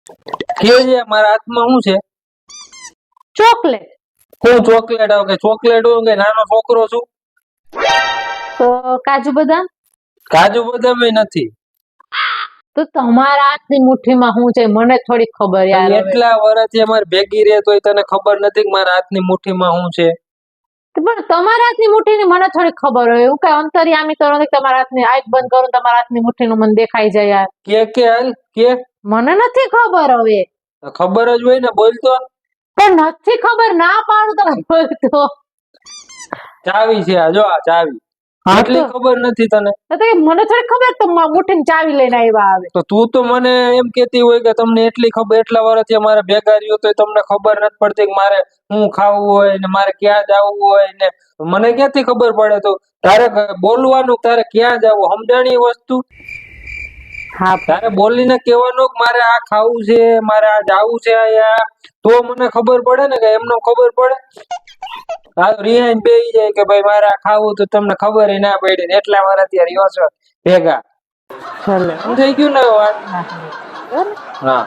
કે છે મારા હાથમાં શું છે? ચોકલેટ. હું ચોકલેટ આવ કે ચોકલેટ હું કે નાનો છોકરો છું? તો કાજુ બદામ. કાજુ બદામ નથી. તો તમારા હાથની મુઠ્ઠીમાં શું છે મને થોડી ખબર યાર. એટલા વર્ષથી અમારી ભેગી રહે તોય તને ખબર નથી કે મારા હાથની મુઠ્ઠીમાં શું છે? પણ તમારા હાથની મુઠ્ઠીની મને થોડી ખબર હોય. એવું કઈ અંતરિયામી તો નથી તમારા હાથની આંખ બંધ કરું તમારા હાથની મુઠ્ઠીનું મને દેખાઈ જાય યાર. કે હાલ કે મને નથી ખબર હવે. ખબર જ હોય ને બોલતો. પણ નથી ખબર ના પાડું તમે બોલતો. ચાવી છે આ જો આ ચાવી. એટલી ખબર નથી તને? મને થોડી ખબર તો મુઠ્ઠીની ચાવી લઈને આવ્યા આવે. તો તું તો મને એમ કેતી હોય કે તમને એટલી ખબર એટલા વર્ષથી અમારે ભેગા રહ્યો તો તમને ખબર નથી પડતી કે મારે શું ખાવું હોય ને મારે ક્યાં જવું હોય ને મને ક્યાંથી ખબર પડે? તો તારે બોલવાનું તારે ક્યાં જવું સમજાણી વસ્તુ. હા તારે બોલીને કહેવાનું કે મારે આ ખાવું છે મારે આ જાવું છે આયા તો મને ખબર પડે ને કે એમને ખબર પડે. આ રિહાઈન બેહી જાય કે ભાઈ મારે આ ખાવું તો તમને ખબર ના પડી એટલા વર્ષથી રહ્યો છો ભેગા. ભલે સમજાઈ ગયું ને વાત? હા.